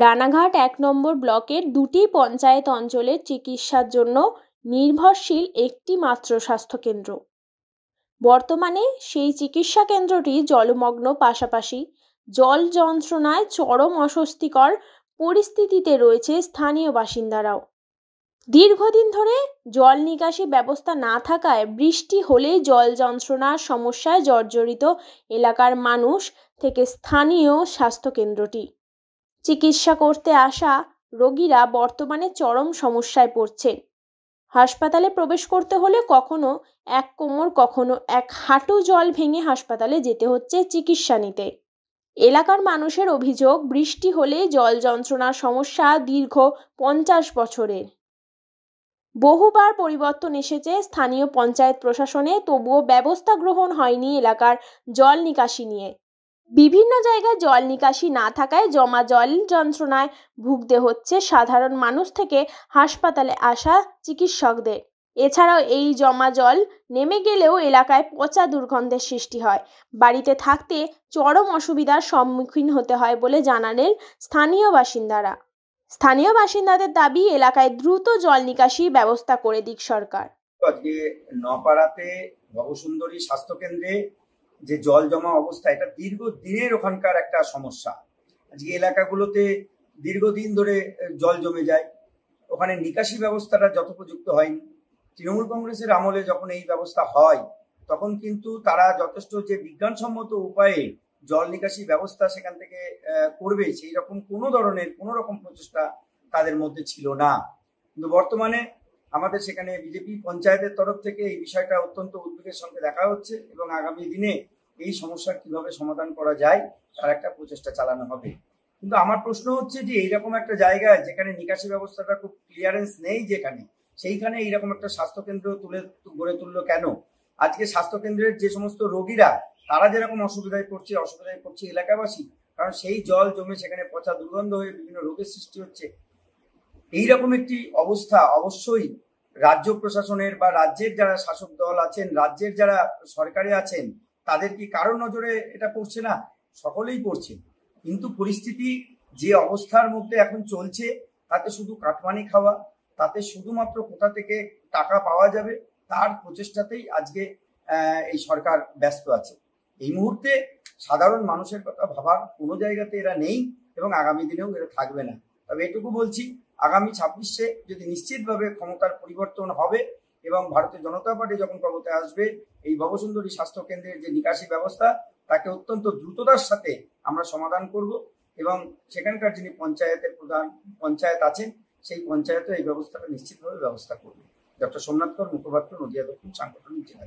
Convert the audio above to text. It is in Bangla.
রানাঘাট ১ নম্বর ব্লকের ২টি পঞ্চায়েত অঞ্চলের চিকিৎসার জন্য নির্ভরশীল একটি মাত্র স্বাস্থ্যকেন্দ্র। বর্তমানে সেই চিকিৎসা কেন্দ্রটি জলমগ্ন, পাশাপাশি জল যন্ত্রণায় চরম অস্বস্তিকর পরিস্থিতিতে রয়েছে স্থানীয় বাসিন্দারাও। দীর্ঘদিন ধরে জল নিকাশি ব্যবস্থা না থাকায় বৃষ্টি হলেই জল যন্ত্রণার সমস্যায় জর্জরিত এলাকার মানুষ থেকে স্থানীয় স্বাস্থ্যকেন্দ্রটি। চিকিৎসা করতে আসা রোগীরা বর্তমানে চরম সমস্যায় পড়ছেন। হাসপাতালে প্রবেশ করতে হলে কখনো এক কোমর, কখনো এক হাঁটু জল ভেঙে হাসপাতালে যেতে হচ্ছে চিকিৎসা নিতে। এলাকার মানুষের অভিযোগ, বৃষ্টি হলে জল যন্ত্রণার সমস্যা দীর্ঘ 50 বছরের। বহুবার পরিবর্তন এসেছে স্থানীয় পঞ্চায়েত প্রশাসনে, তবুও ব্যবস্থা গ্রহণ হয়নি এলাকার জল নিকাশি নিয়ে। বিভিন্ন জায়গায় জল নিকাশি না থাকায় জমা জল যন্ত্রণায় ভুগতে হচ্ছে সাধারণ মানুষ থেকে হাসপাতালে আসা চিকিৎসকদের। এছাড়াও এই জমা জল নেমে গেলেও এলাকায় পচা দুর্গন্ধের সৃষ্টি হয়। বাড়িতে থাকতে চরম অসুবিধার সম্মুখীন হতে হয় বলে জানালেন স্থানীয় বাসিন্দারা। স্থানীয় বাসিন্দাদের দাবি, এলাকায় দ্রুত জল নিকাশি ব্যবস্থা করে দিক সরকার। আজকে নপাড়াতে ভবসুন্দরী স্বাস্থ্যকেন্দ্রে যে জল জমা অবস্থা, এটা দীর্ঘদিনের ওখানকার একটা সমস্যা। আজকে এলাকাগুলোতে দীর্ঘদিন ধরে জল জমে যায়, ওখানে নিকাশি ব্যবস্থাটা যথোপযুক্ত হয়নি। তৃণমূল কংগ্রেসের আমলে যখন এই ব্যবস্থা হয়, তখন কিন্তু তারা যথেষ্ট যে বিজ্ঞানসম্মত উপায়ে জল নিকাশি ব্যবস্থা সেখান থেকে করবে, সেই রকম কোনো রকম প্রচেষ্টা তাদের মধ্যে ছিল না। কিন্তু বর্তমানে আমাদের সেখানে বিজেপি পঞ্চায়েতের তরফ থেকে এই বিষয়টা অত্যন্ত উদ্বেগের সঙ্গে দেখা হচ্ছে এবং আগামী দিনে এই সমস্যার কিভাবে সমাধান করা যায় তার একটা প্রচেষ্টা চালানো হবে। কিন্তু আমার প্রশ্ন হচ্ছে যে এইরকম একটা জায়গায় যেখানে নিকাশি ব্যবস্থাটা খুব ক্লিয়ারেন্স নেই, যেখানে সেইখানে এইরকম একটা স্বাস্থ্যকেন্দ্র গড়ে তুললো কেন? আজকে স্বাস্থ্যকেন্দ্রের যে সমস্ত রোগীরা তারা যেরকম অসুবিধায় পড়ছে এলাকাবাসী, কারণ সেই জল জমে সেখানে পচা দুর্গন্ধ হয়ে বিভিন্ন রোগের সৃষ্টি হচ্ছে। এইরকম একটি অবস্থা অবশ্যই রাজ্য প্রশাসনের বা রাজ্যের যারা শাসক দল আছেন, রাজ্যের যারা সরকারে আছেন, তাদের কি কারোর নজরে এটা পড়ছে না? সকলেই পড়ছে। কিন্তু পরিস্থিতি যে অবস্থার মধ্যে এখন চলছে, তাতে শুধু কাটমানি খাওয়া, তাতে শুধুমাত্র কোথা থেকে টাকা পাওয়া যাবে তার প্রচেষ্টাতেই আজকে এই সরকার ব্যস্ত আছে। এই মুহূর্তে সাধারণ মানুষের কথা ভাবার কোনো জায়গাতে এরা নেই এবং আগামী দিনেও এরা থাকবে না। তবে এটুকু বলছি, আগামী 26-এ যদি নিশ্চিতভাবে ক্ষমতার পরিবর্তন হবে এবং ভারতীয় জনতা পার্টি যখন ক্ষমতায় আসবে, এই ভবসুন্দরী স্বাস্থ্যকেন্দ্রের যে নিকাশি ব্যবস্থা তাকে অত্যন্ত দ্রুততার সাথে আমরা সমাধান করব এবং সেখানকার যিনি পঞ্চায়েতের প্রধান পঞ্চায়েত আছেন, সেই পঞ্চায়েতও এই ব্যবস্থাটা নিশ্চিতভাবে ব্যবস্থা করবে। ডক্টর সোমনাথ কর, মুখপাত্র, নদিয়া দক্ষিণ সাংগঠনিক জেলা।